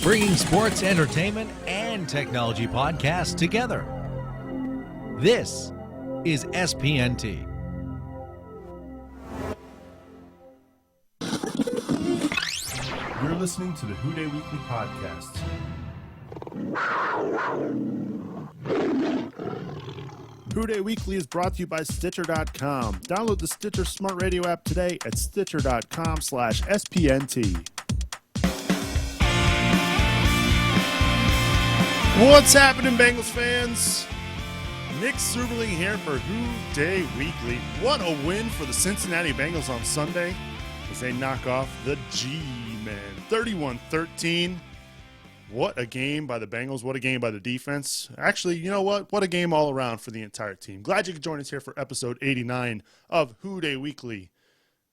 bringing sports, entertainment, and technology podcasts together. This is SPNT. You're listening to the Who-Dey Weekly Podcast. Who-Dey Weekly is brought to you by Stitcher.com. Download the Stitcher Smart Radio app today at Stitcher.com/SPNT. What's happening, Bengals fans? Nick Suberling here for Who-Dey Weekly. What a win for the Cincinnati Bengals on Sunday as they knock off the G-Men. 31-13. What a game by the Bengals. What a game by the defense. Actually, you know what? What a game all around for the entire team. Glad you could join us here for episode 89 of Who-Dey Weekly.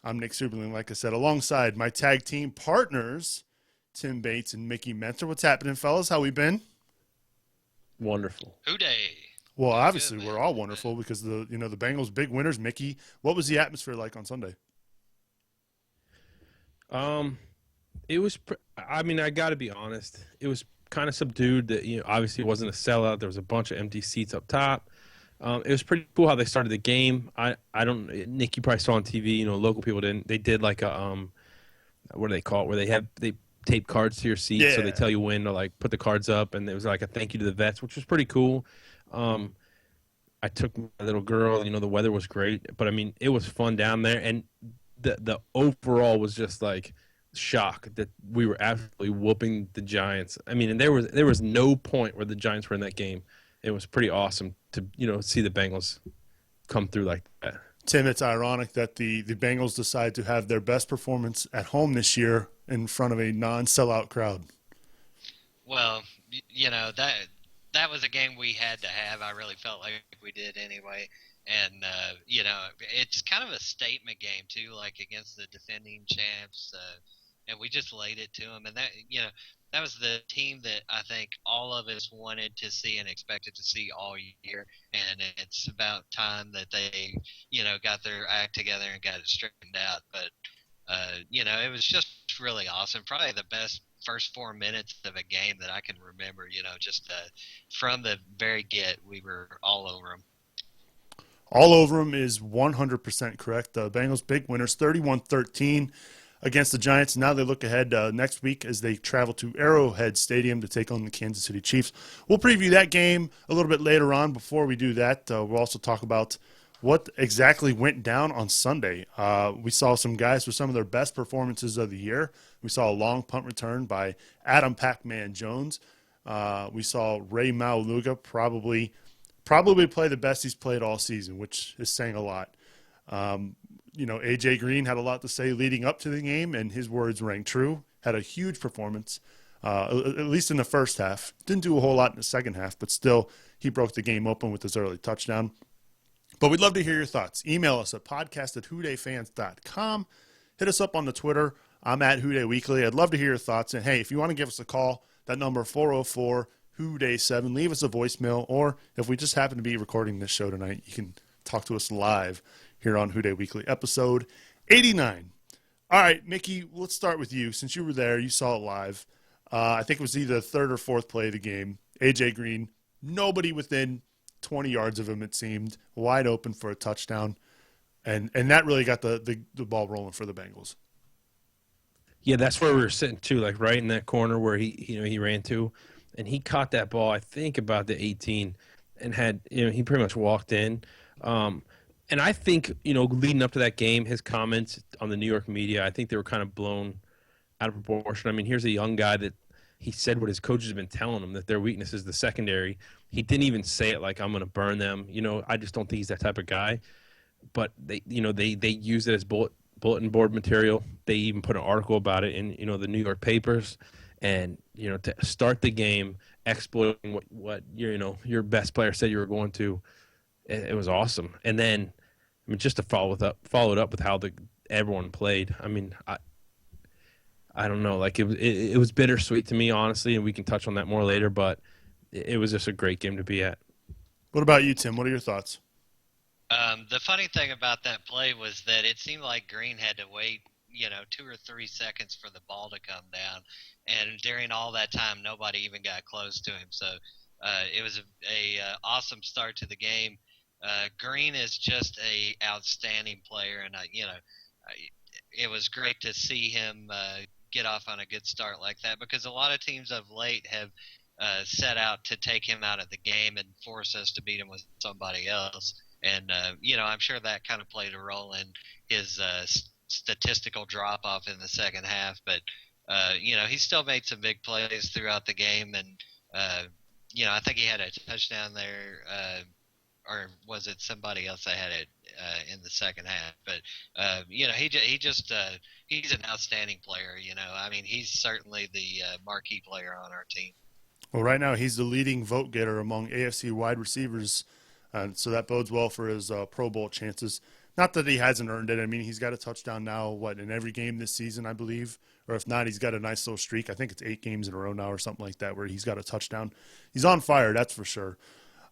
I'm Nick Suberling, like I said, alongside my tag team partners, Tim Bates and Mickey Mentor. What's happening, fellas? How we been? Wonderful. Who-Dey. Well, obviously, we're all wonderful because the Bengals big winners. Mickey, what was the atmosphere like on Sunday? It was. I got to be honest. It was kind of subdued. That obviously it wasn't a sellout. There was a bunch of empty seats up top. It was pretty cool how they started the game. I don't. Nick, you probably saw on TV. Local people didn't. They did like a what do they call it? Where they tape cards to your seat, so they tell you when to put the cards up, and it was like a thank you to the vets, which was pretty cool. I took my little girl. The weather was great, but it was fun down there, and the overall was just like shock that we were absolutely whooping the Giants. And there was no point where the Giants were in that game. It was pretty awesome to see the Bengals come through like that. Tim, it's ironic that the Bengals decide to have their best performance at home this year in front of a non-sellout crowd. Well, that was a game we had to have. I really felt like we did anyway. And, it's kind of a statement game, too, against the defending champs. And we just laid it to them. And that was the team that I think all of us wanted to see and expected to see all year. And it's about time that they, got their act together and got it straightened out. But, it was just really awesome. Probably the best first 4 minutes of a game that I can remember, from the very get, we were all over them. All over them is 100% correct. The Bengals big winners, 31-13 against the Giants. Now they look ahead next week as they travel to Arrowhead Stadium to take on the Kansas City Chiefs. We'll preview that game a little bit later on. Before we do that, we'll also talk about what exactly went down on Sunday. We saw some guys with some of their best performances of the year. We saw a long punt return by Adam Pac-Man Jones. We saw Ray Maualuga probably play the best he's played all season, which is saying a lot. A.J. Green had a lot to say leading up to the game, and his words rang true. Had a huge performance, at least in the first half. Didn't do a whole lot in the second half, but still he broke the game open with his early touchdown. But we'd love to hear your thoughts. Email us at podcast@whodaysfans.com. Hit us up on the Twitter. I'm at Who-Dey Weekly. I'd love to hear your thoughts. And, hey, if you want to give us a call, that number 404-Who-Dey7. Leave us a voicemail. Or if we just happen to be recording this show tonight, you can talk to us live here on Who-Dey Weekly, episode 89. All right, Mickey, let's start with you. Since you were there, you saw it live. I think it was either the third or fourth play of the game. A.J. Green, nobody within 20 yards of him, it seemed, wide open for a touchdown. And that really got the ball rolling for the Bengals. Yeah, that's where we were sitting too, right in that corner where he ran to, and he caught that ball, I think about the 18, and had, he pretty much walked in. And I think, leading up to that game, his comments on the New York media, I think they were kind of blown out of proportion. Here's a young guy that he said what his coaches have been telling him, that their weakness is the secondary. He didn't even say it like, I'm going to burn them. I just don't think he's that type of guy. But they use it as bulletin board material. They even put an article about it in, the New York papers. And, to start the game exploiting what your best player said you were going to, it was awesome. And then, just to follow it up with how everyone played. I don't know. It was bittersweet to me, honestly, and we can touch on that more later. But it was just a great game to be at. What about you, Tim? What are your thoughts? The funny thing about that play was that it seemed like Green had to wait 2 or 3 seconds for the ball to come down, and during all that time, nobody even got close to him. So it was a awesome start to the game. Green is just a outstanding player, and it was great to see him get off on a good start like that, because a lot of teams of late have set out to take him out of the game and force us to beat him with somebody else. And, I'm sure that kind of played a role in his statistical drop-off in the second half. But, he still made some big plays throughout the game. And, I think he had a touchdown there, or was it somebody else that had it in the second half? But, he's an outstanding player. He's certainly the marquee player on our team. Well, right now he's the leading vote getter among AFC wide receivers, so that bodes well for his Pro Bowl chances. Not that he hasn't earned it. He's got a touchdown now, in every game this season, I believe. Or if not, he's got a nice little streak. I think it's 8 games in a row now or something like that where he's got a touchdown. He's on fire, that's for sure.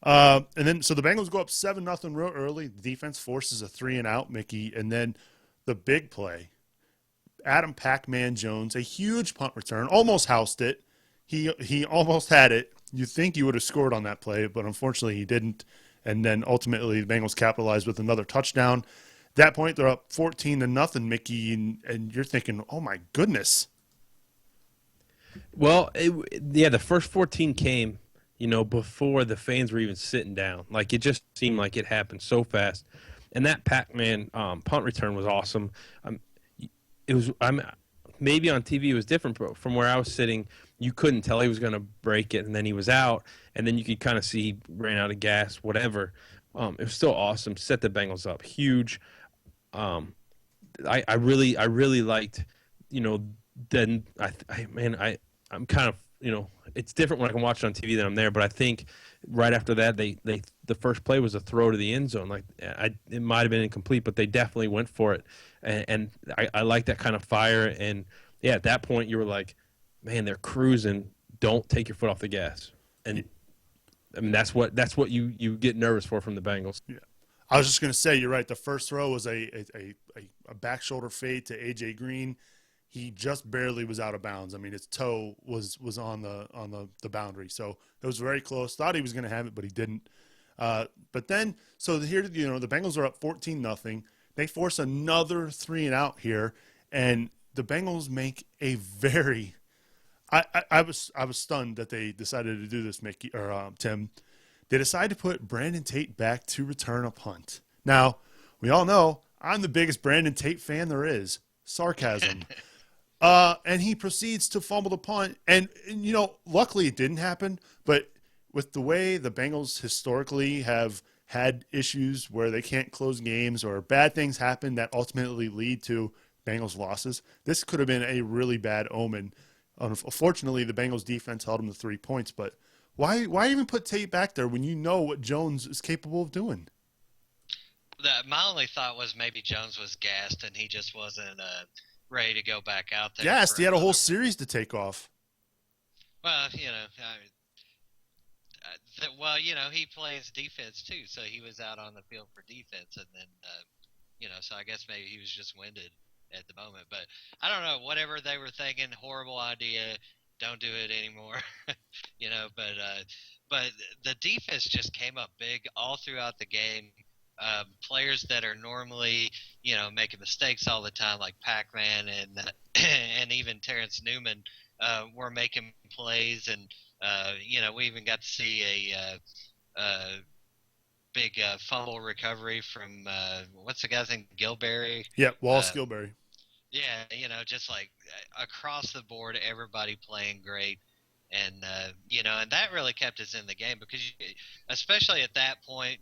And then so the Bengals go up 7-0 real early. The defense forces a 3-and-out, Mickey. And then the big play, Adam Pac-Man Jones, a huge punt return, almost housed it. He almost had it. You think he would have scored on that play, but unfortunately he didn't. And then ultimately the Bengals capitalized with another touchdown. At that point, they're up 14-0, Mickey, and you're thinking, oh my goodness. Well, the first 14 came, before the fans were even sitting down. Like, it just seemed like it happened so fast. And that Pac-Man punt return was awesome. Maybe on TV it was different, but from where I was sitting, you couldn't tell he was going to break it, and then he was out, and then you could kind of see he ran out of gas, whatever. It was still awesome. Set the Bengals up huge. I really liked, then I'm kind of, it's different when I can watch it on TV than I'm there, but I think right after that, the first play was a throw to the end zone. Like, it might have been incomplete, but they definitely went for it. And I like that kind of fire. And yeah, at that point you were like, man, they're cruising. Don't take your foot off the gas. And that's what you get nervous for from the Bengals. Yeah. I was just going to say, you're right. The first throw was a back shoulder fade to AJ Green. He just barely was out of bounds. His toe was on the boundary, so it was very close. Thought he was going to have it, but he didn't. But then, so here, the Bengals are up 14-0. They force another 3-and-out here, and the Bengals make a very. I was stunned that they decided to do this, Mickey or Tim. They decided to put Brandon Tate back to return a punt. Now, we all know I'm the biggest Brandon Tate fan there is. Sarcasm. And he proceeds to fumble the punt. And, luckily it didn't happen. But with the way the Bengals historically have had issues where they can't close games or bad things happen that ultimately lead to Bengals losses, this could have been a really bad omen. Unfortunately, the Bengals defense held them to 3 points. But why even put Tate back there when you know what Jones is capable of doing? My only thought was maybe Jones was gassed and he just wasn't ready to go back out there. Gassed. He had a whole series to take off. Well, he plays defense too, so he was out on the field for defense, and then, so I guess maybe he was just winded at the moment. But I don't know, whatever they were thinking, horrible idea, don't do it anymore, But the defense just came up big all throughout the game. Players that are normally, making mistakes all the time, like Pac-Man and even Terrence Newman, were making plays, and we even got to see a big fumble recovery from what's the guy's name, Gilberry? Yeah, Wallace Gilberry. Yeah, just like across the board, everybody playing great. And, and that really kept us in the game because, especially at that point,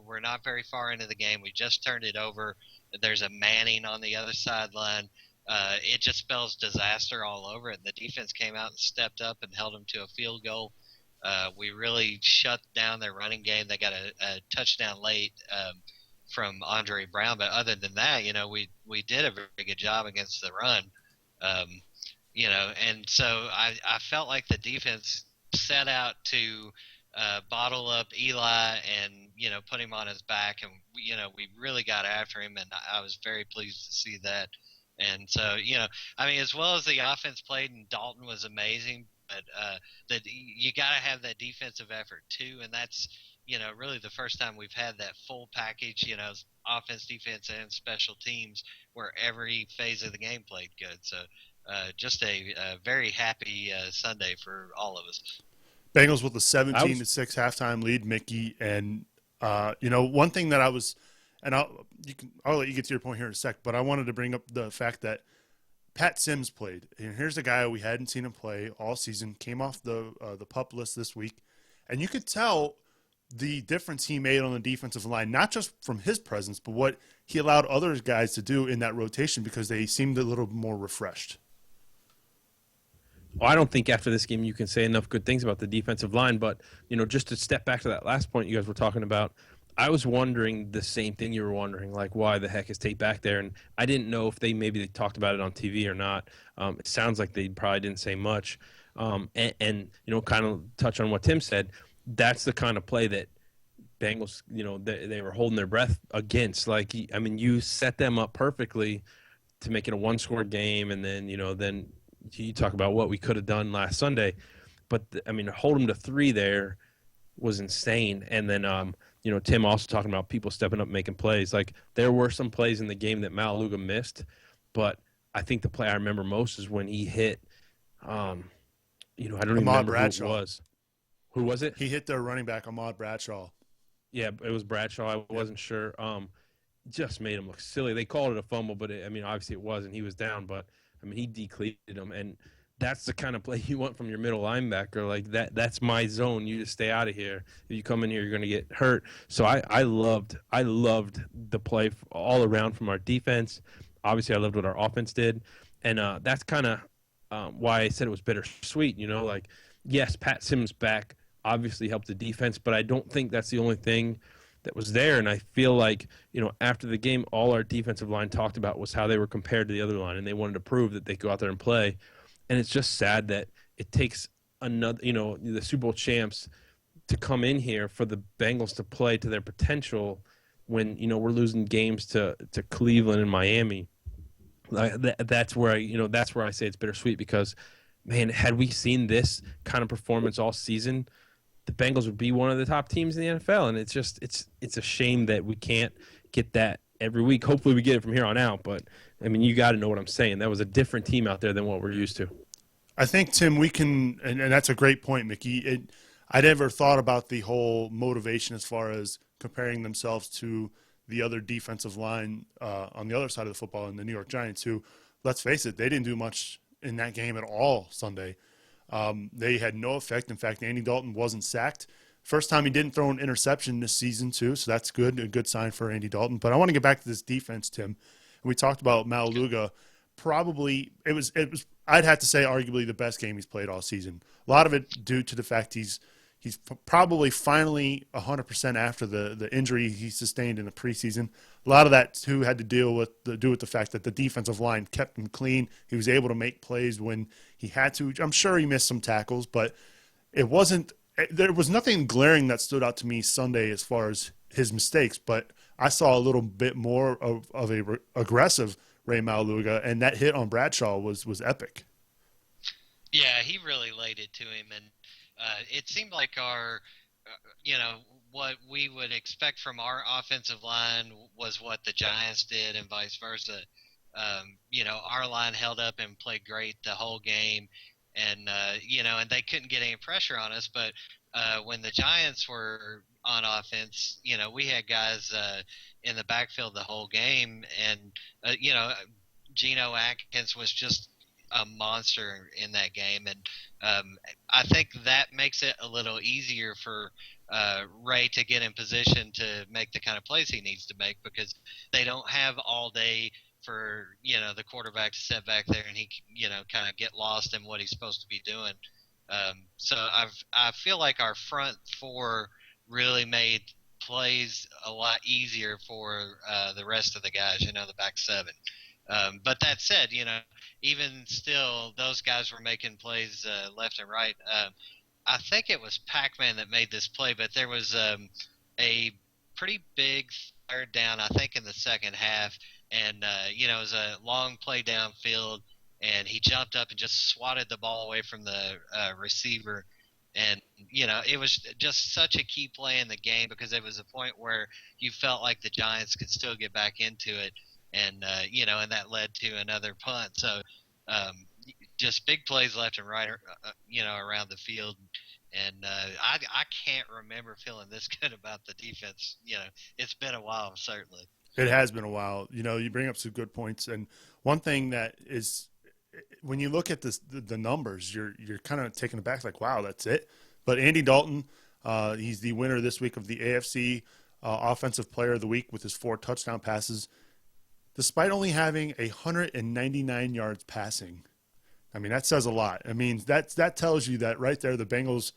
we're not very far into the game. We just turned it over. There's a Manning on the other sideline. It just spells disaster all over it. The defense came out and stepped up and held them to a field goal. We really shut down their running game. They got a touchdown late from Andre Brown. But other than that, we did a very good job against the run. And so I felt like the defense set out to bottle up Eli and, put him on his back. And, we really got after him, and I was very pleased to see that. And so, I mean, as well as the offense played and Dalton was amazing, but that you got to have that defensive effort too, and that's really the first time we've had that full package, offense, defense, and special teams where every phase of the game played good. So just a very happy Sunday for all of us. Bengals with a 17-6 halftime lead, Mickey, and one thing that I was, and I'll let you get to your point here in a sec, but I wanted to bring up the fact that Pat Sims played, and here's a guy we hadn't seen him play all season, came off the PUP list this week, and you could tell the difference he made on the defensive line, not just from his presence, but what he allowed other guys to do in that rotation because they seemed a little more refreshed. Well, I don't think after this game you can say enough good things about the defensive line, but, just to step back to that last point you guys were talking about, I was wondering the same thing you were wondering, like why the heck is Tate back there? And I didn't know if they talked about it on TV or not. It sounds like they probably didn't say much. And kind of touch on what Tim said, that's the kind of play that Bengals, they were holding their breath against. Like, I mean, you set them up perfectly to make it a one-score game, and then, then you talk about what we could have done last Sunday. But, hold them to 3 there was insane. And then, Tim also talking about people stepping up making plays. Like, there were some plays in the game that Malaluga missed, but I think the play I remember most is when he hit, I don't even remember Bradshaw. who it was. Who was it? He hit their running back, Ahmad Bradshaw. Yeah, it was Bradshaw. I wasn't sure. Just made him look silly. They called it a fumble, but obviously it wasn't. He was down, but he decleated him, and that's the kind of play you want from your middle linebacker. Like that's my zone. You just stay out of here. If you come in here, you're going to get hurt. So I loved the play all around from our defense. Obviously, I loved what our offense did, and that's kind of why I said it was bittersweet. Like, yes, Pat Sims back obviously helped the defense, but I don't think that's the only thing that was there. And I feel like, after the game, all our defensive line talked about was how they were compared to the other line, and they wanted to prove that they could go out there and play. And it's just sad that it takes another, the Super Bowl champs to come in here for the Bengals to play to their potential when, we're losing games to Cleveland and Miami. That's where I say it's bittersweet because, man, had we seen this kind of performance all season, the Bengals would be one of the top teams in the NFL. And it's just, it's a shame that we can't get that every week. Hopefully we get it from here on out. But, you got to know what I'm saying. That was a different team out there than what we're used to. I think, Tim, we can, and that's a great point, Mickey. I never thought about the whole motivation as far as comparing themselves to the other defensive line on the other side of the football in the New York Giants, who, let's face it, they didn't do much in that game at all Sunday. They had no effect. In fact, Andy Dalton wasn't sacked. First time he didn't throw an interception this season, too, so that's good, a good sign for Andy Dalton. But I want to get back to this defense, Tim. We talked about Malaluga. Probably it was I'd have to say arguably the best game he's played all season. A lot of it due to the fact he's probably finally 100% after the injury he sustained in the preseason. A lot of that too had to do with the fact that the defensive line kept him clean. He was able to make plays when he had to. I'm sure he missed some tackles, but there was nothing glaring that stood out to me Sunday as far as his mistakes. But I saw a little bit more of a aggressive Ray Malaluga, and that hit on Bradshaw was epic. Yeah, he really laid it to him, and it seemed like our, what we would expect from our offensive line was what the Giants did, and vice versa. Our line held up and played great the whole game, and and they couldn't get any pressure on us. But when the Giants were on offense, we had guys in the backfield the whole game, and Geno Atkins was just a monster in that game, and I think that makes it a little easier for Ray to get in position to make the kind of plays he needs to make, because they don't have all day for the quarterback to sit back there and he kind of get lost in what he's supposed to be doing. So I feel like our front four really made plays a lot easier for the rest of the guys, the back seven. But that said, even still, those guys were making plays left and right. I think it was Pac-Man that made this play, but there was a pretty big third down, I think, in the second half, and it was a long play downfield, and he jumped up and just swatted the ball away from the receiver. And, it was just such a key play in the game because it was a point where you felt like the Giants could still get back into it. And, and that led to another punt. So just big plays left and right, around the field. And I can't remember feeling this good about the defense. It's been a while, certainly. It has been a while. You bring up some good points. And one thing that is, when you look at the numbers, you're kind of taken aback, like, wow, that's it. But Andy Dalton, he's the winner this week of the AFC Offensive Player of the Week with his 4 touchdown passes, despite only having 199 yards passing. I mean, that says a lot. I mean, that tells you that right there, the Bengals,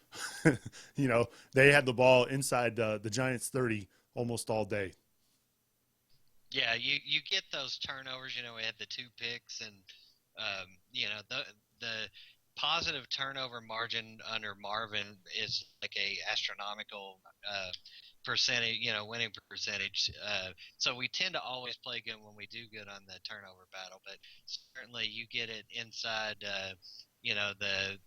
they had the ball inside the Giants' 30 almost all day. Yeah, you get those turnovers. We had the 2 picks, and the positive turnover margin under Marvin is like a astronomical percentage, winning percentage. So we tend to always play good when we do good on the turnover battle, but certainly you get it inside, the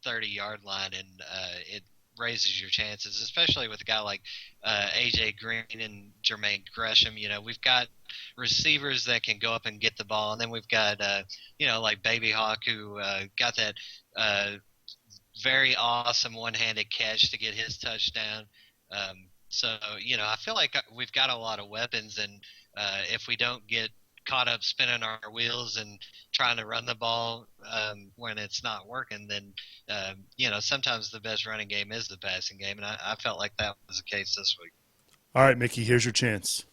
30-yard line, and it raises your chances, especially with a guy like AJ Green and Jermaine Gresham. We've got receivers that can go up and get the ball, and then we've got like Baby Hawk, who got that very awesome one-handed catch to get his touchdown. So I feel like we've got a lot of weapons, and if we don't get caught up spinning our wheels and trying to run the ball when it's not working, then sometimes the best running game is the passing game, and I felt like that was the case this week. All right, Mickey, here's your chance.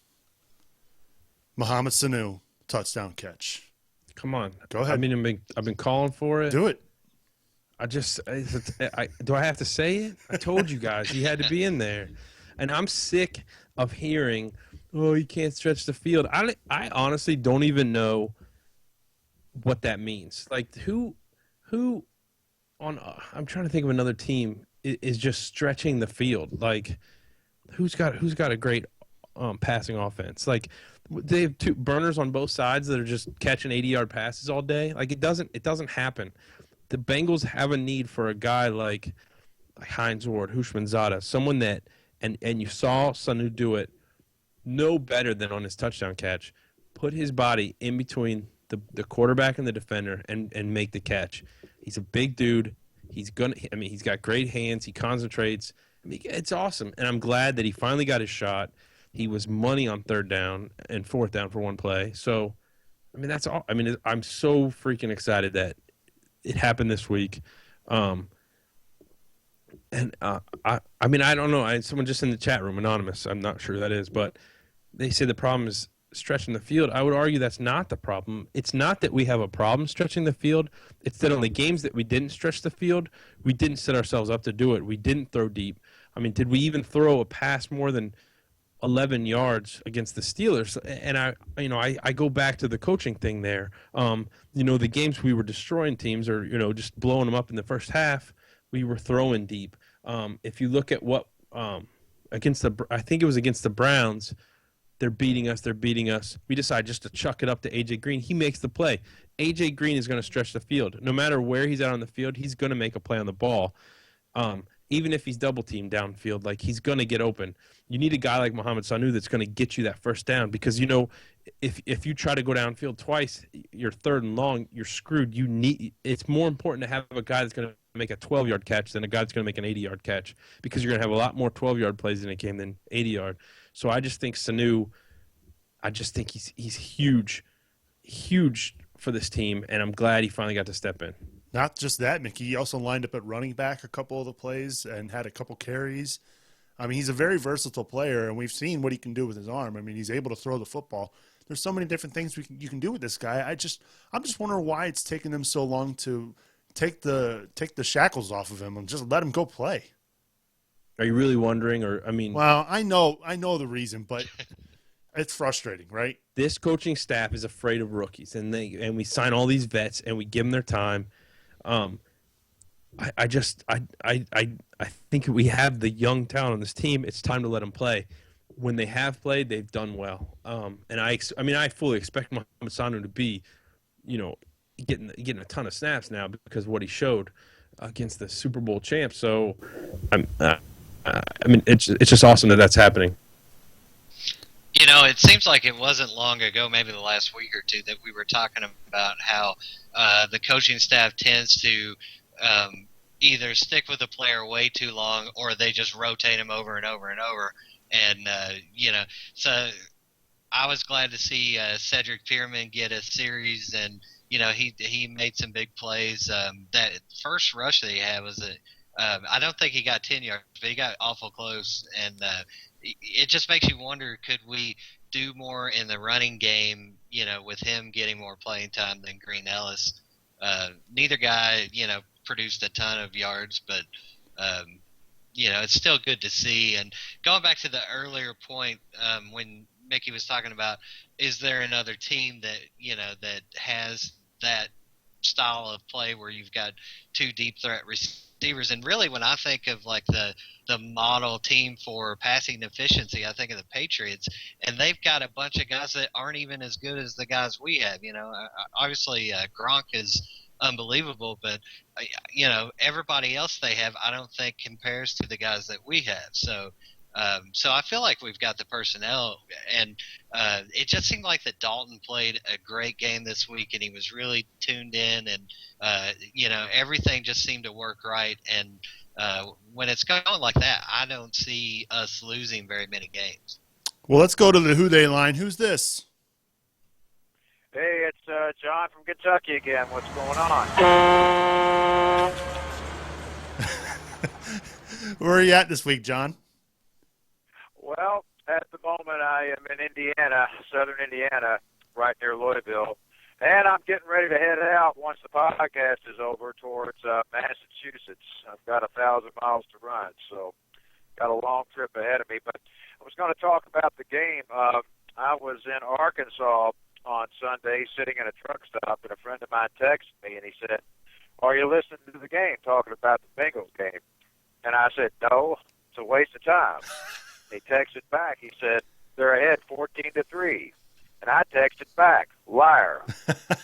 Mohamed Sanu, touchdown catch. Come on, go ahead. I mean, I've been calling for it. Do it. Do I have to say it? I told you guys he had to be in there, and I'm sick of hearing, "Oh, you can't stretch the field." I honestly don't even know what that means. Like who on? I'm trying to think of another team is just stretching the field. Like who's got a great passing offense? Like they have 2 burners on both sides that are just catching 80-yard passes all day. Like it doesn't happen. The Bengals have a need for a guy like Hines Ward, Hushmanzada, someone that and you saw Sanu do it no better than on his touchdown catch. Put his body in between the quarterback and the defender and make the catch. He's a big dude. He's got great hands. He concentrates. It's awesome. And I'm glad that he finally got his shot. He was money on 3rd down and 4th down for one play. So, that's all. I'm so freaking excited that it happened this week. I don't know. Someone just in the chat room, anonymous, I'm not sure who that is, but they say the problem is stretching the field. I would argue that's not the problem. It's not that we have a problem stretching the field. It's that on the games that we didn't stretch the field, we didn't set ourselves up to do it. We didn't throw deep. Did we even throw a pass more than 11 yards against the Steelers? And I go back to the coaching thing there. The games we were destroying teams or, just blowing them up in the first half, we were throwing deep. If you look at what I think it was against the Browns, they're beating us. We decide just to chuck it up to AJ Green. He makes the play. AJ Green is going to stretch the field. No matter where he's out on the field, he's going to make a play on the ball. Even if he's double teamed downfield, like he's going to get open. You need a guy like Mohamed Sanu that's going to get you that first down because if you try to go downfield twice, you're 3rd and long, you're screwed. It's more important to have a guy that's going to make a 12-yard catch than a guy that's going to make an 80-yard catch because you're going to have a lot more 12-yard plays in a game than 80-yard. So I just think Sanu, he's huge for this team, and I'm glad he finally got to step in. Not just that, Mickey. He also lined up at running back a couple of the plays and had a couple carries. He's a very versatile player, and we've seen what he can do with his arm. He's able to throw the football. There's so many different things you can do with this guy. I'm just wondering why it's taking them so long to take the shackles off of him and just let him go play. Are you really wondering? Well, I know the reason, but it's frustrating, right? This coaching staff is afraid of rookies, and we sign all these vets and we give them their time. I think we have the young talent on this team. It's time to let them play. when they have played, they've done well. And I fully expect Mohamed Sanu to be, getting a ton of snaps now because of what he showed against the Super Bowl champs. So, it's just awesome that that's happening. It seems like it wasn't long ago, maybe the last week or two, that we were talking about how the coaching staff tends to either stick with a player way too long or they just rotate him over and over and over. And, so I was glad to see Cedric Pierman get a series, and, he made some big plays. That first rush that he had was I don't think he got 10 yards, but he got awful close. And it just makes you wonder, could we do more in the running game, with him getting more playing time than Green Ellis? Neither guy, produced a ton of yards, but, it's still good to see. And going back to the earlier point, when Mickey was talking about, is there another team that, that has that style of play where you've got two deep threat receivers? And really, when I think of like the model team for passing efficiency, I think of the Patriots, and they've got a bunch of guys that aren't even as good as the guys we have. Obviously Gronk is unbelievable, but everybody else they have, I don't think compares to the guys that we have. So I feel like we've got the personnel, and it just seemed like that Dalton played a great game this week, and he was really tuned in, and everything just seemed to work right. And when it's going like that, I don't see us losing very many games. Well, let's go to the Who-Dey line. Who's this? Hey, it's John from Kentucky again. What's going on? Where are you at this week, John? Well, at the moment I am in Indiana, southern Indiana, right near Louisville. And I'm getting ready to head out once the podcast is over towards Massachusetts. I've got 1,000 miles to run, so got a long trip ahead of me. But I was going to talk about the game. I was in Arkansas on Sunday sitting in a truck stop, and a friend of mine texted me, and he said, "Are you listening to the game, talking about the Bengals game?" And I said, "No, it's a waste of time." He texted back. He said, "They're ahead 14-3. And I texted back, "Liar."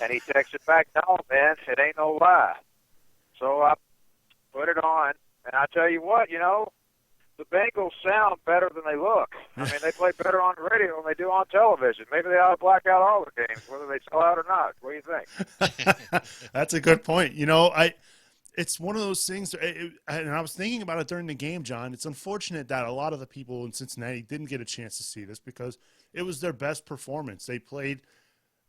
And he texted back, "No, man, it ain't no lie." So I put it on, and I tell you what, the Bengals sound better than they look. I mean, they play better on the radio than they do on television. Maybe they ought to black out all the games, whether they sell out or not. What do you think? That's a good point. It's one of those things, and I was thinking about it during the game, John. It's unfortunate that a lot of the people in Cincinnati didn't get a chance to see this because it was their best performance. They played,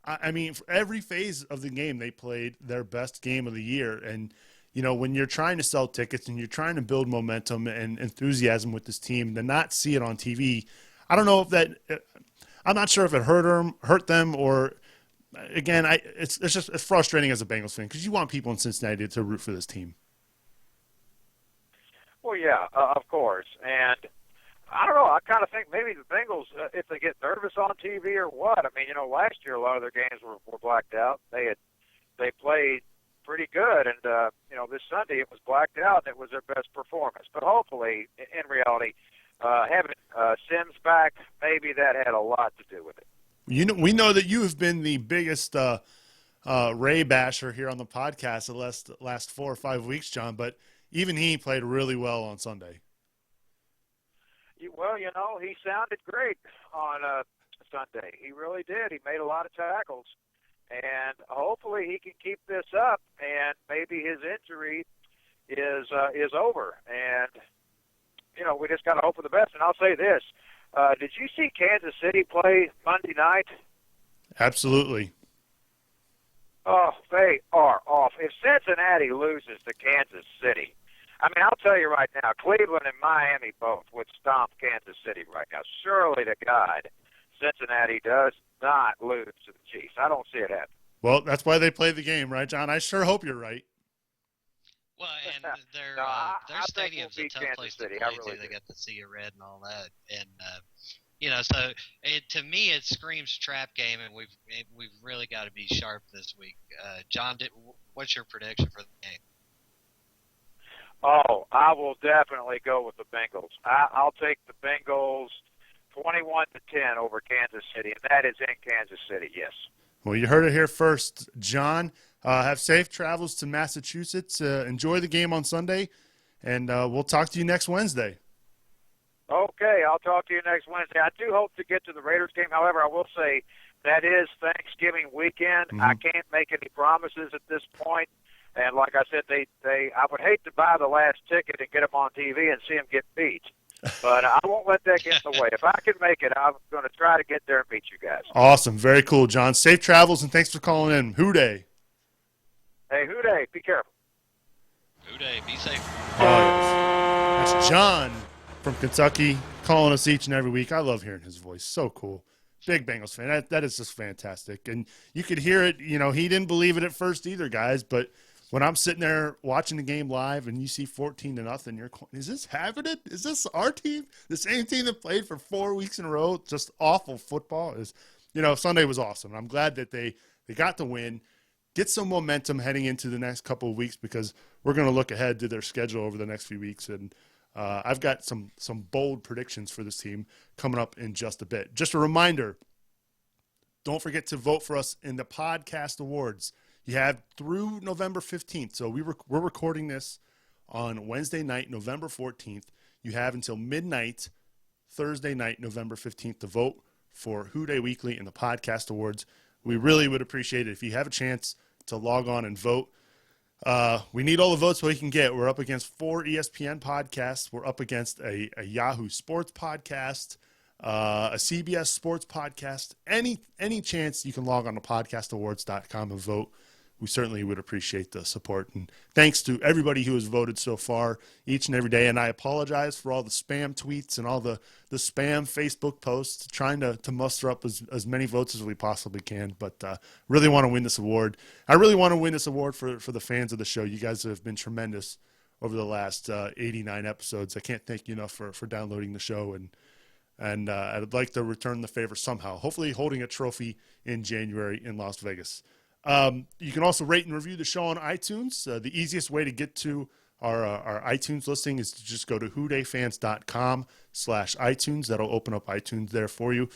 for every phase of the game, they played their best game of the year. And, when you're trying to sell tickets and you're trying to build momentum and enthusiasm with this team, to not see it on TV, I don't know if I'm not sure if it hurt them or – again, it's frustrating as a Bengals fan because you want people in Cincinnati to root for this team. Well, yeah, of course. And I don't know. I kind of think maybe the Bengals, if they get nervous on TV or what. I mean, last year a lot of their games were blacked out. They played pretty good, and this Sunday it was blacked out, and it was their best performance. But hopefully, in reality, having Sims back, maybe that had a lot to do with it. We know that you have been the biggest Ray basher here on the podcast the last 4 or 5 weeks, John, but even he played really well on Sunday. Well, he sounded great on Sunday. He really did. He made a lot of tackles, and hopefully he can keep this up, and maybe his injury is over. And, we just got to hope for the best. And I'll say this. Did you see Kansas City play Monday night? Absolutely. Oh, they are off. If Cincinnati loses to Kansas City, I'll tell you right now, Cleveland and Miami both would stomp Kansas City right now. Surely to God, Cincinnati does not lose to the Chiefs. I don't see it happen. Well, that's why they play the game, right, John? I sure hope you're right. Well, and their stadium's a tough place to play, too. They got the Sea of Red and all that. And, so to me it screams trap game, and we've really got to be sharp this week. John, what's your prediction for the game? Oh, I will definitely go with the Bengals. I'll take the Bengals 21-10 over Kansas City, and that is in Kansas City, yes. Well, you heard it here first, John. Have safe travels to Massachusetts. Enjoy the game on Sunday, and we'll talk to you next Wednesday. Okay, I'll talk to you next Wednesday. I do hope to get to the Raiders game. However, I will say that is Thanksgiving weekend. Mm-hmm. I can't make any promises at this point. And like I said, I would hate to buy the last ticket and get them on TV and see them get beat. But I won't let that get in the way. If I can make it, I'm going to try to get there and beat you guys. Awesome. Very cool, John. Safe travels, and thanks for calling in. Who-Dey. Hey, Who-Dey, be careful. Who-Dey, be safe. That's John from Kentucky calling us each and every week. I love hearing his voice. So cool. Big Bengals fan. That is just fantastic. And you could hear it. You know, he didn't believe it at first either, guys, but when I'm sitting there watching the game live and you see 14-0, you're going, is this happening? Is this our team? The same team that played for 4 weeks in a row? Just awful football. Sunday was awesome. I'm glad that they got the win, get some momentum heading into the next couple of weeks, because we're going to look ahead to their schedule over the next few weeks. And I've got some bold predictions for this team coming up in just a bit. Just a reminder, don't forget to vote for us in the podcast awards. You have through November 15th. So we're recording this on Wednesday night, November 14th. You have until midnight, Thursday night, November 15th, to vote for Who-Dey Weekly in the podcast awards. We really would appreciate it if you have a chance to log on and vote. We need all the votes we can get. We're up against 4 ESPN podcasts. We're up against a Yahoo Sports podcast, a CBS Sports podcast. Any chance you can log on to podcastawards.com and vote. We certainly would appreciate the support. And thanks to everybody who has voted so far each and every day. And I apologize for all the spam tweets and all the spam Facebook posts, trying to muster up as many votes as we possibly can. But really want to win this award. I really want to win this award for the fans of the show. You guys have been tremendous over the last 89 episodes. I can't thank you enough for downloading the show. And I'd like to return the favor somehow, hopefully holding a trophy in January in Las Vegas. You can also rate and review the show on iTunes. The easiest way to get to our iTunes listing is to just go to whodayfans.com/iTunes. That'll open up iTunes there for you.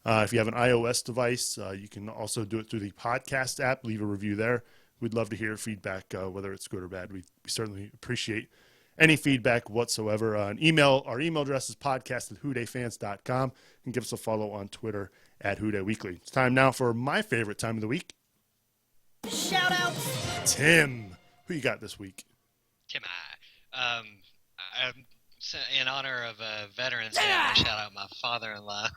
If you have an iOS device, you can also do it through the podcast app. Leave a review there. We'd love to hear feedback, whether it's good or bad. We certainly appreciate any feedback whatsoever. Our email address is podcast@whodayfans.com. And give us a follow on Twitter @Who-Dey Weekly. It's time now for my favorite time of the week. Shout out. Tim, who you got this week? Tim, in honor of Veterans Day, I'm gonna shout out my father-in-law,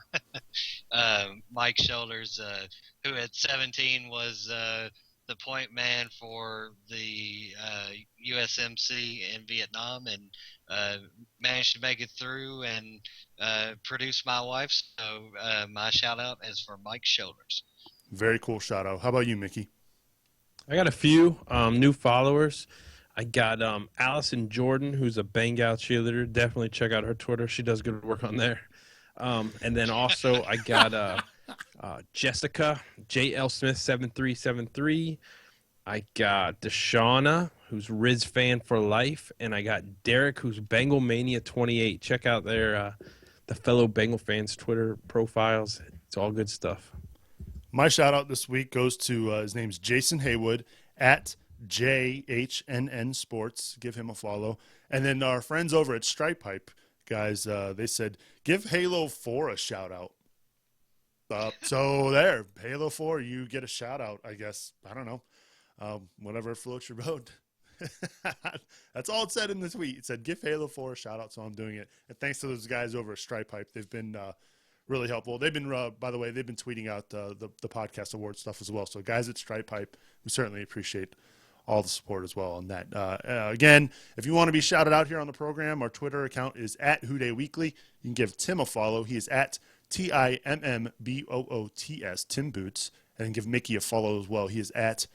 Mike Shoulders, who at 17 was the point man for the USMC in Vietnam, and managed to make it through and produce my wife. So my shout out is for Mike Shoulders. Very cool shout out. How about you, Mickey? I got a few new followers. I got Allison Jordan, who's a Bengal cheerleader. Definitely check out her Twitter. She does good work on there. And then also I got Jessica, JL Smith 7373. I got Deshauna, who's Riz fan for life. And I got Derek, who's Bengal Mania 28. Check out their the fellow Bengal fans' Twitter profiles. It's all good stuff. My shout out this week goes to his name's Jason Haywood at JHNN Sports. Give him a follow. And then our friends over at Stripe Pipe, guys, they said, give Halo 4 a shout out. So there, Halo 4, you get a shout out, I guess. I don't know. Whatever floats your boat. That's all it said in the tweet. It said, give Halo 4 a shout out, so I'm doing it. And thanks to those guys over at Stripe Pipe. They've been really helpful. They've been, by the way, they've been tweeting out the podcast award stuff as well. So guys at Stripe Pipe, we certainly appreciate all the support as well on that. Again, if you want to be shouted out here on the program, our Twitter account is @Who-Dey Weekly. You can give Tim a follow. He is at TIMMBOOTS, Tim Boots. And then give Mickey a follow as well. He is at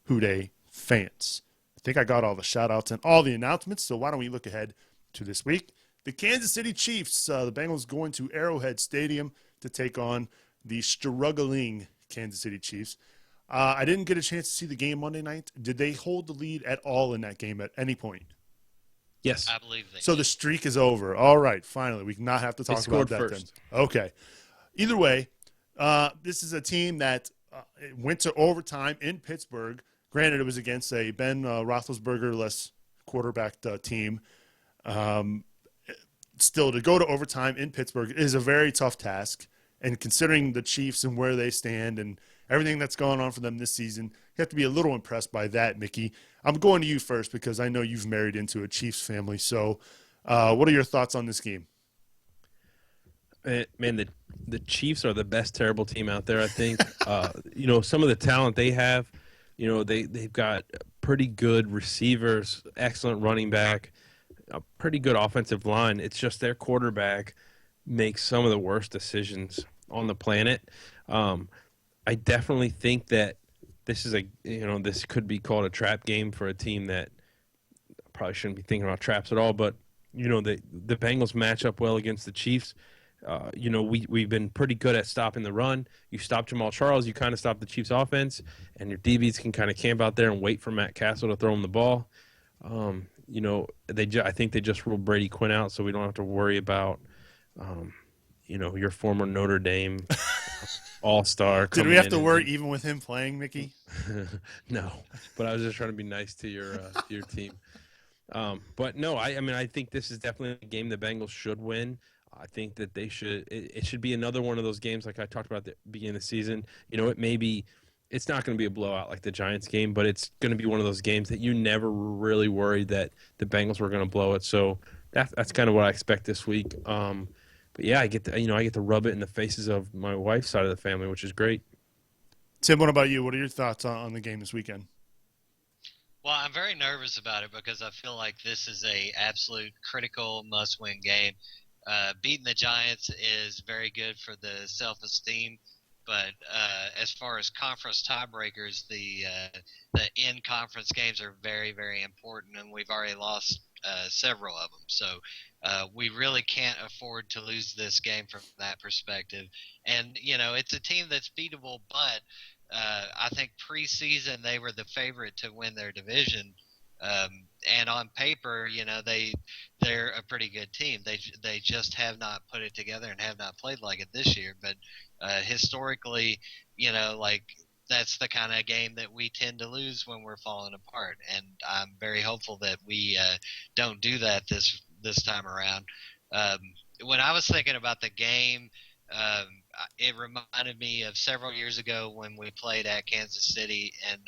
Who-Dey Fans. I think I got all the shout outs and all the announcements. So why don't we look ahead to this week? The Kansas City Chiefs, the Bengals going to Arrowhead Stadium to take on the struggling Kansas City Chiefs. I didn't get a chance to see the game Monday night. Did they hold the lead at all in that game at any point? Yes. I believe they So did. the streak is over. All right, finally, we not have to They talk about scored that first. then. Okay. Either way, this is a team that went to overtime in Pittsburgh. Granted, it was against a Ben Roethlisberger-less quarterbacked team. Still, to go to overtime in Pittsburgh is a very tough task. And considering the Chiefs and where they stand and everything that's going on for them this season, you have to be a little impressed by that, Mickey. I'm going to you first because I know you've married into a Chiefs family. So what are your thoughts on this game? Man, the Chiefs are the best terrible team out there, I think. Some of the talent they have, they've got pretty good receivers, excellent running back, a pretty good offensive line. It's just their quarterback makes some of the worst decisions on the planet. I definitely think that this is this could be called a trap game for a team that probably shouldn't be thinking about traps at all. But the Bengals match up well against the Chiefs. We've been pretty good at stopping the run. You stop Jamal Charles, you kind of stop the Chiefs' offense, and your DBs can kind of camp out there and wait for Matt Castle to throw them the ball. I think they just ruled Brady Quinn out, so we don't have to worry about, your former Notre Dame all-star. Did we have to worry even with him playing, Mickey? No, but I was just trying to be nice to your team. But no, I think this is definitely a game the Bengals should win. I think that they should. It should be another one of those games like I talked about at the beginning of the season. It's not going to be a blowout like the Giants game, but it's going to be one of those games that you never really worried that the Bengals were going to blow it. So that's kind of what I expect this week. But yeah, I get to rub it in the faces of my wife's side of the family, which is great. Tim, what about you? What are your thoughts on the game this weekend? Well, I'm very nervous about it because I feel like this is a absolute critical must-win game. Beating the Giants is very good for the self-esteem, but as far as conference tiebreakers, the in-conference games are very, very important, and we've already lost several of them. So we really can't afford to lose this game from that perspective. And, it's a team that's beatable, but I think preseason they were the favorite to win their division. And on paper, they're a pretty good team. They just have not put it together and have not played like it this year. But historically, that's the kind of game that we tend to lose when we're falling apart. And I'm very hopeful that we don't do that this time around. When I was thinking about the game, it reminded me of several years ago when we played at Kansas City and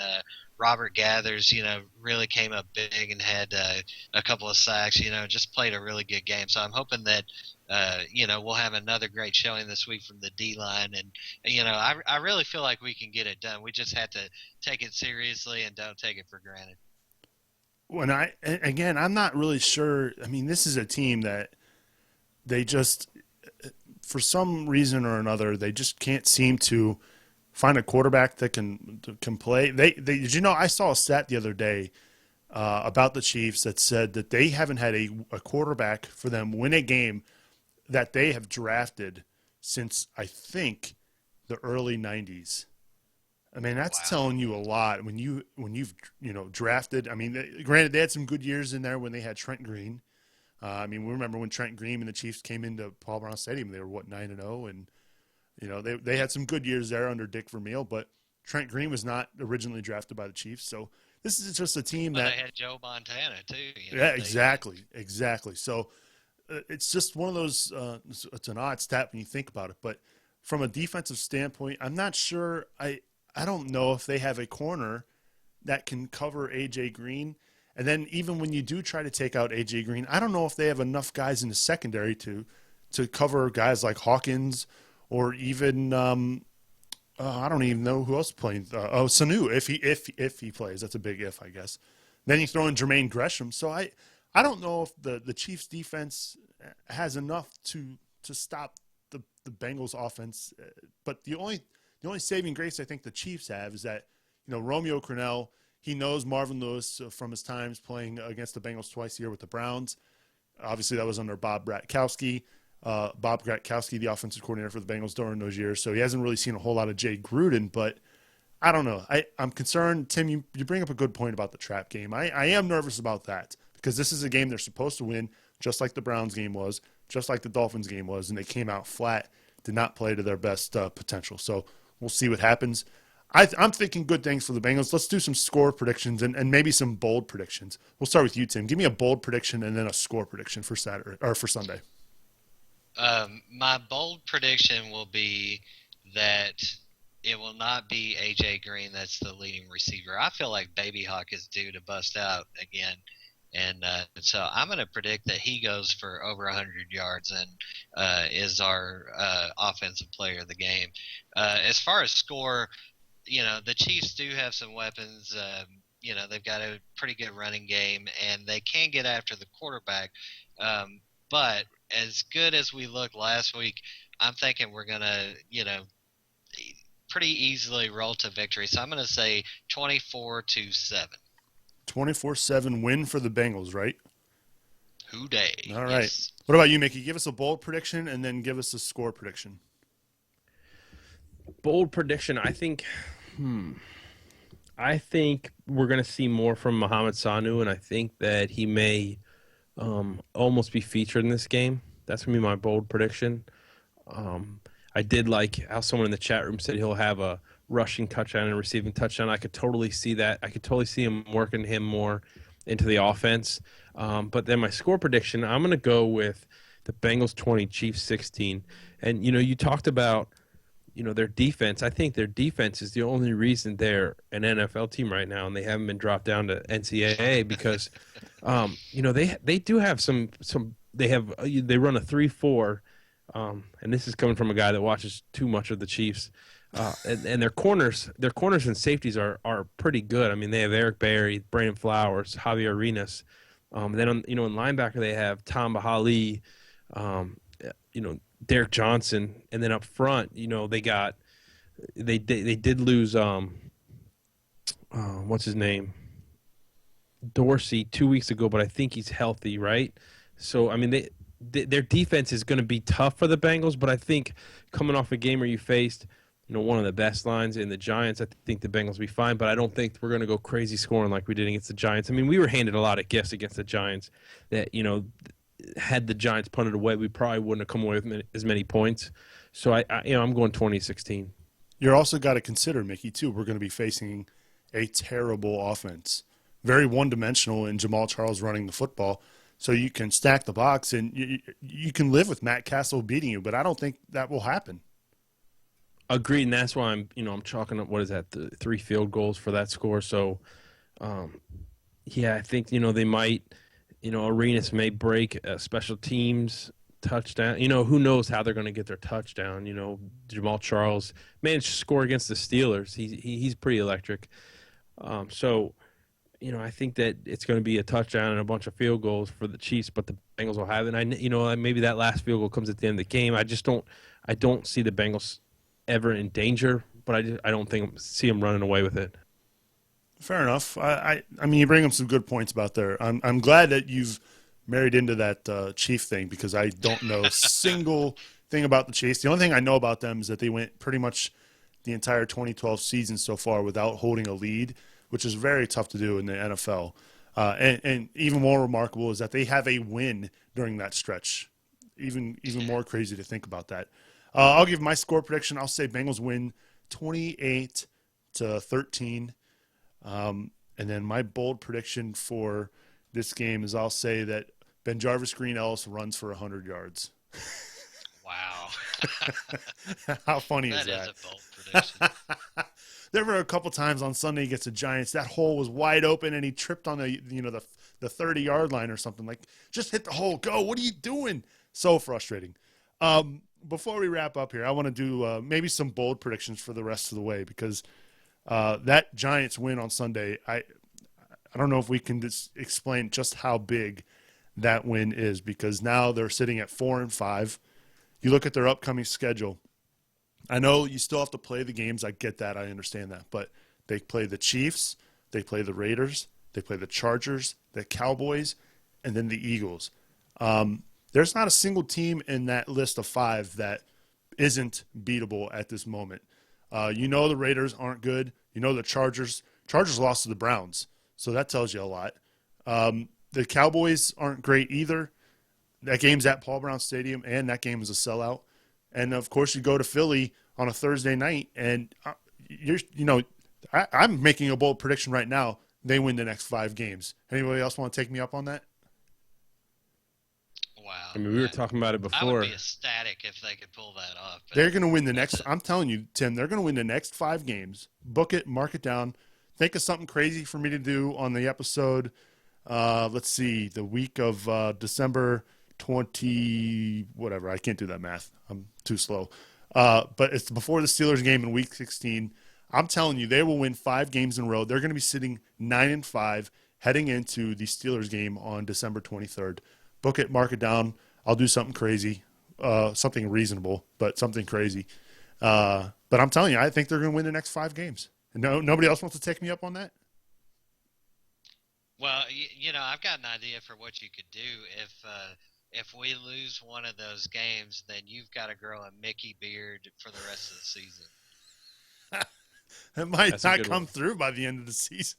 Robert Gathers, really came up big and had a couple of sacks, just played a really good game. So I'm hoping that, we'll have another great showing this week from the D-line. And, I really feel like we can get it done. We just have to take it seriously and don't take it for granted. I'm not really sure. I mean, this is a team that they just – for some reason or another, they just can't seem to find a quarterback that can play. Did I saw a stat the other day about the Chiefs that said that they haven't had a quarterback for them win a game that they have drafted since, I think, the early 90s. I mean, that's telling you a lot when you've drafted. I mean, granted, they had some good years in there when they had Trent Green. We remember when Trent Green and the Chiefs came into Paul Brown Stadium, they were 9-0, and they had some good years there under Dick Vermeil, but Trent Green was not originally drafted by the Chiefs. So this is just a team that they had Joe Montana too. Exactly. So it's just one of those. It's an odd stat when you think about it, but from a defensive standpoint, I'm not sure. I don't know if they have a corner that can cover AJ Green. And then even when you do try to take out A.J. Green, I don't know if they have enough guys in the secondary to cover guys like Hawkins or even I don't even know who else is playing. Sanu, if he plays. That's a big if, I guess. Then you throw in Jermaine Gresham. So I don't know if the Chiefs defense has enough to stop the Bengals offense. But the only saving grace I think the Chiefs have is that Romeo Crennel. He knows Marvin Lewis from his times playing against the Bengals twice a year with the Browns. Obviously, that was under Bob Bratkowski. Bob Bratkowski, the offensive coordinator for the Bengals during those years. So he hasn't really seen a whole lot of Jay Gruden. But I don't know. I'm concerned. Tim, you bring up a good point about the trap game. I am nervous about that because this is a game they're supposed to win, just like the Browns game was, just like the Dolphins game was, and they came out flat, did not play to their best potential. So we'll see what happens. I'm thinking good things for the Bengals. Let's do some score predictions and maybe some bold predictions. We'll start with you, Tim. Give me a bold prediction and then a score prediction for Saturday or for Sunday. My bold prediction will be that it will not be A.J. Green that's the leading receiver. I feel like Baby Hawk is due to bust out again. And so I'm going to predict that he goes for over 100 yards and is our offensive player of the game. As far as score, the Chiefs do have some weapons. They've got a pretty good running game, and they can get after the quarterback. But as good as we looked last week, I'm thinking we're going to, pretty easily roll to victory. So I'm going to say 24-7. 24-7 win for the Bengals, right? Who-Dey. All right. Yes. What about you, Mickey? Give us a bold prediction and then give us a score prediction. Bold prediction. I think we're going to see more from Mohamed Sanu, and I think that he may almost be featured in this game. That's going to be my bold prediction. I did like how someone in the chat room said he'll have a rushing touchdown and a receiving touchdown. I could totally see that. I could totally see him working him more into the offense. But then my score prediction, I'm going to go with the Bengals 20, Chiefs 16. And, you talked about, their defense. I think their defense is the only reason they're an NFL team right now, and they haven't been dropped down to NCAA because, they do have they run a 3-4, and this is coming from a guy that watches too much of the Chiefs. And their corners and safeties are pretty good. I mean, they have Eric Berry, Brandon Flowers, Javier Arenas. Then in linebacker they have Tom Bahali, Derek Johnson, and then up front, they did lose what's his name, Dorsey 2 weeks ago, but I think he's healthy, right? So I mean their defense is going to be tough for the Bengals, but I think coming off a game where you faced one of the best lines in the Giants, I think the Bengals will be fine, but I don't think we're going to go crazy scoring like we did against the Giants. I mean, we were handed a lot of gifts against the Giants that, had the Giants punted away, we probably wouldn't have come away with as many points. So, I'm going 2016. You're also got to consider, Mickey, too, we're going to be facing a terrible offense. Very one-dimensional in Jamal Charles running the football. So you can stack the box, and you can live with Matt Castle beating you, but I don't think that will happen. Agreed, and that's why I'm chalking up, what is that, the 3 field goals for that score. So, I think, they might, Arenas may break a special teams touchdown. Who knows how they're going to get their touchdown. Jamal Charles managed to score against the Steelers. He's pretty electric. So, I think that it's going to be a touchdown and a bunch of field goals for the Chiefs, but the Bengals will have it. Maybe that last field goal comes at the end of the game. I don't see the Bengals ever in danger, but I don't see them running away with it. Fair enough. I mean, you bring up some good points about there. I'm glad that you've married into that Chief thing because I don't know a single thing about the Chiefs. The only thing I know about them is that they went pretty much the entire 2012 season so far without holding a lead, which is very tough to do in the NFL. And even more remarkable is that they have a win during that stretch. Even more crazy to think about that. I'll give my score prediction. I'll say Bengals win 28-13. And then my bold prediction for this game is I'll say that Benjarvis Green-Ellis runs for 100 yards. Wow. How funny is that? That is a bold prediction. There were a couple times on Sunday against the Giants, that hole was wide open and he tripped on the 30-yard line or something. Like, just hit the hole, go. What are you doing? So frustrating. Before we wrap up here, I want to do maybe some bold predictions for the rest of the way because that Giants win on Sunday, I don't know if we can just explain just how big that win is because now they're sitting at 4-5. You look at their upcoming schedule. I know you still have to play the games. I get that. I understand that. But they play the Chiefs, they play the Raiders, they play the Chargers, the Cowboys, and then the Eagles. There's not a single team in that list of 5 that isn't beatable at this moment. The Raiders aren't good. The Chargers lost to the Browns, so that tells you a lot. The Cowboys aren't great either. That game's at Paul Brown Stadium, and that game is a sellout. And, of course, you go to Philly on a Thursday night, and I'm making a bold prediction right now. They win the next 5 games. Anybody else want to take me up on that? Wow. I mean, we were talking about it before. I would be ecstatic if they could pull that off. They're going to win the next – I'm telling you, Tim, they're going to win the next 5 games. Book it, mark it down. Think of something crazy for me to do on the episode. Let's see, the week of December 20 – whatever. I can't do that math. I'm too slow. But it's before the Steelers game in Week 16. I'm telling you, they will win 5 games in a row. They're going to be sitting 9-5 heading into the Steelers game on December 23rd. Book it, mark it down. I'll do something crazy, something reasonable, but something crazy. But I'm telling you, I think they're going to win the next 5 games. Nobody else wants to take me up on that? Well, I've got an idea for what you could do if we lose one of those games. Then you've got to grow a Mickey beard for the rest of the season. It might not come through by the end of the season.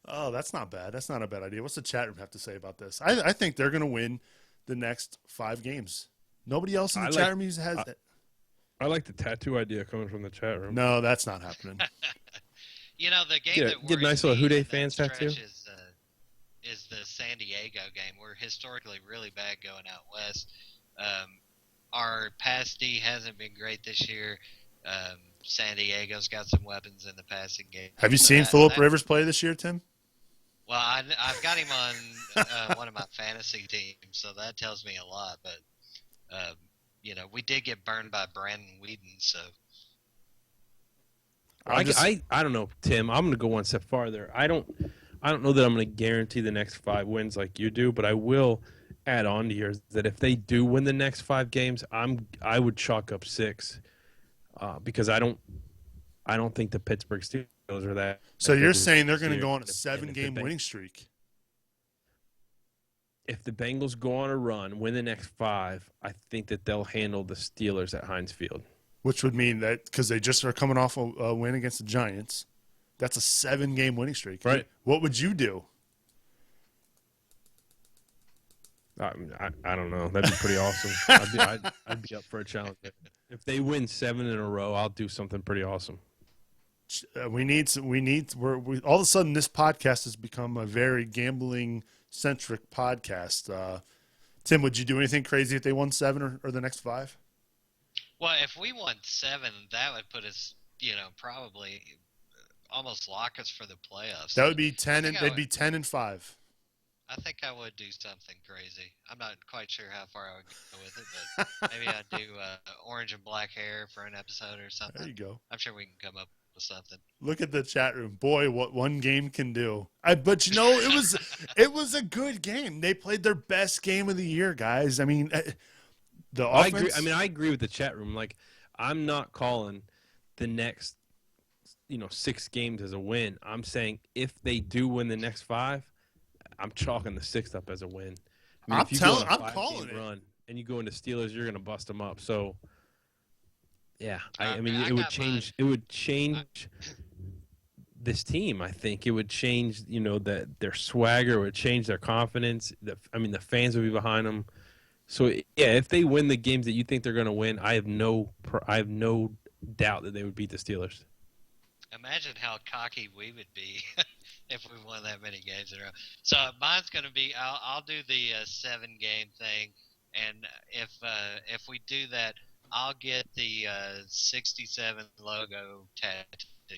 Oh, that's not bad. That's not a bad idea. What's the chat room have to say about this? I think they're going to win the next 5 games. Nobody else in the chat room has that. I like the tattoo idea coming from the chat room. No, that's not happening. The game that get a nice little Who-Dey fans tattoo. Is the San Diego game. We're historically really bad going out west. Our pass D hasn't been great this year. San Diego's got some weapons in the passing game. Have you seen Phillip Rivers play this year, Tim? Well, I've got him on one of my fantasy teams, so that tells me a lot. But we did get burned by Brandon Whedon, so. I don't know, Tim. I'm going to go one step farther. I don't know that I'm going to guarantee the next 5 wins like you do, but I will add on to yours that if they do win the next 5 games, I would chalk up 6 because I don't think the Pittsburgh Steelers are that. So you're saying they're going to go on a 7-game winning streak? If the Bengals go on a run, win the next 5, I think that they'll handle the Steelers at Heinz Field. Which would mean that because they just are coming off a win against the Giants, that's a 7-game winning streak. Right. What would you do? I don't know. That'd be pretty awesome. I'd be up for a challenge. If they win 7 in a row, I'll do something pretty awesome. All of a sudden this podcast has become a very gambling centric podcast. Tim, would you do anything crazy if they won 7 or the next 5? Well, if we won 7, that would put us, probably almost lock us for the playoffs. That would be 10, and they'd be 10-5. I think I would do something crazy. I'm not quite sure how far I would go with it, but maybe I'd do orange and black hair for an episode or something. There you go. I'm sure we can come up with something. Look at the chat room. Boy, what one game can do. But it was a good game. They played their best game of the year, guys. I mean, the offense. I agree with the chat room. Like, I'm not calling the next, 6 games as a win. I'm saying if they do win the next 5, I'm chalking the 6th up as a win. I mean, if you go on a 5-game run and you go into Steelers, you're going to bust them up. So, yeah, it would change. It would change this team. I think it would change. Their swagger. It would change their confidence. The fans would be behind them. So, yeah, if they win the games that you think they're going to win, I have no doubt that they would beat the Steelers. Imagine how cocky we would be if we won that many games in a row. So mine's going to be I'll do the 7-game thing, and if we do that, I'll get the 67 logo tattoo.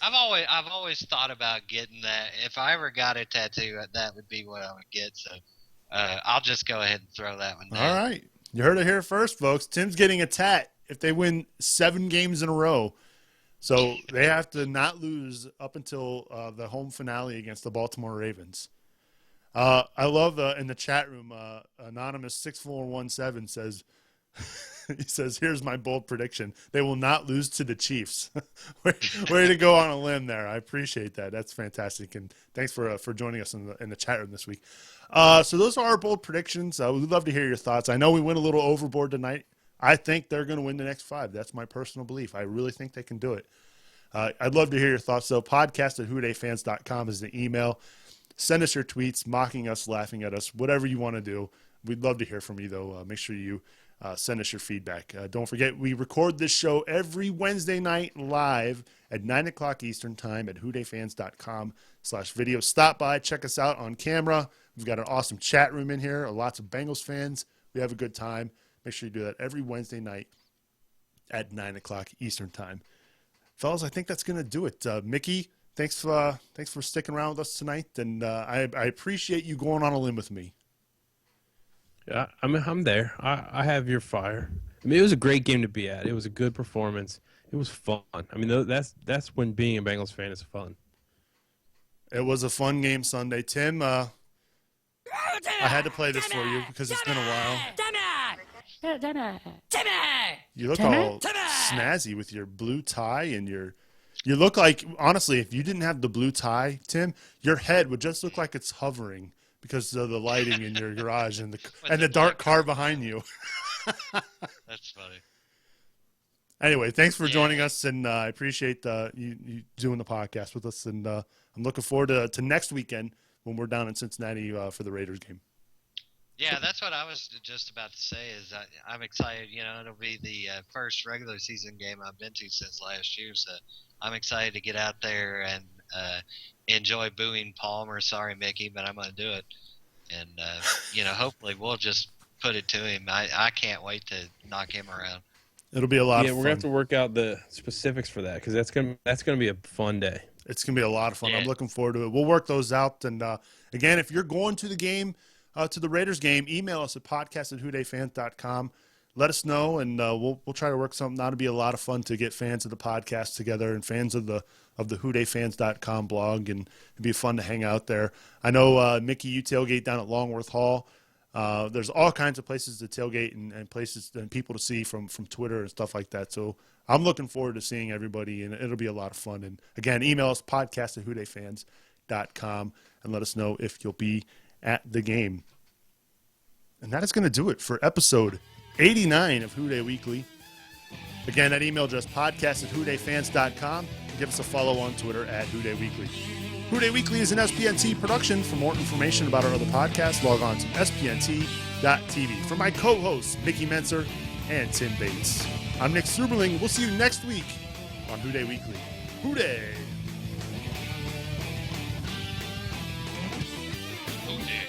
I've always thought about getting that. If I ever got a tattoo, that would be what I would get. So I'll just go ahead and throw that one down. All right, you heard it here first, folks. Tim's getting a tat if they win 7 games in a row. So they have to not lose up until the home finale against the Baltimore Ravens. I love in the chat room, Anonymous 6417 says, he says, here's my bold prediction. They will not lose to the Chiefs. Way to go on a limb there. I appreciate that. That's fantastic. And thanks for joining us in the chat room this week. So those are our bold predictions. We'd love to hear your thoughts. I know we went a little overboard tonight. I think they're going to win the next 5. That's my personal belief. I really think they can do it. I'd love to hear your thoughts, though. Podcast@whodayfans.com is the email. Send us your tweets, mocking us, laughing at us, whatever you want to do. We'd love to hear from you, though. Make sure you send us your feedback. Don't forget, we record this show every Wednesday night live at 9 o'clock Eastern Time at whodayfans.com/video. Stop by, check us out on camera. We've got an awesome chat room in here, lots of Bengals fans. We have a good time. Make sure you do that every Wednesday night at 9 o'clock Eastern Time. Fellas, I think that's going to do it. Mickey, thanks for sticking around with us tonight, and I appreciate you going on a limb with me. Yeah, I'm there. I have your fire. I mean, it was a great game to be at. It was a good performance. It was fun. I mean, that's when being a Bengals fan is fun. It was a fun game Sunday. Tim, I had to play this for you because it's been a while. You look all snazzy with your blue tie and you look like, honestly, if you didn't have the blue tie, Tim, your head would just look like it's hovering because of the lighting in your garage and the dark car behind you. That's funny. Anyway, thanks for joining us, and I appreciate you doing the podcast with us, and I'm looking forward to next weekend when we're down in Cincinnati for the Raiders game. Yeah, that's what I was just about to say. Is I'm excited. You know, it'll be the first regular season game I've been to since last year, so I'm excited to get out there and enjoy booing Palmer. Sorry, Mickey, but I'm going to do it, and hopefully we'll just put it to him. I can't wait to knock him around. It'll be a lot of fun. Yeah, we're gonna have to work out the specifics for that because that's gonna be a fun day. It's gonna be a lot of fun. Yeah. I'm looking forward to it. We'll work those out. And again, if you're going to the game, to the Raiders game, email us at podcast@whodayfans.com. Let us know, and we'll try to work something out. It'll be a lot of fun to get fans of the podcast together and fans of the whodayfans.com blog, and it'd be fun to hang out there. I know Mickey, you tailgate down at Longworth Hall. There's all kinds of places to tailgate and places and people to see from Twitter and stuff like that. So I'm looking forward to seeing everybody, and it'll be a lot of fun. And again, email us podcast@whodayfans.com and let us know if you'll be at the game. And that is going to do it for episode 89 of Who-Dey Weekly. Again, that email address, podcast@whodayfans.com. Give us a follow on Twitter @Who-Dey Weekly. Who-Dey Weekly is an SPNT production. For more information about our other podcasts, log on to spnt.tv. For my co-hosts, Mickey Menzer and Tim Bates, I'm Nick Struberling. We'll see you next week on Who-Dey Weekly. Who-Dey! Oh, yeah.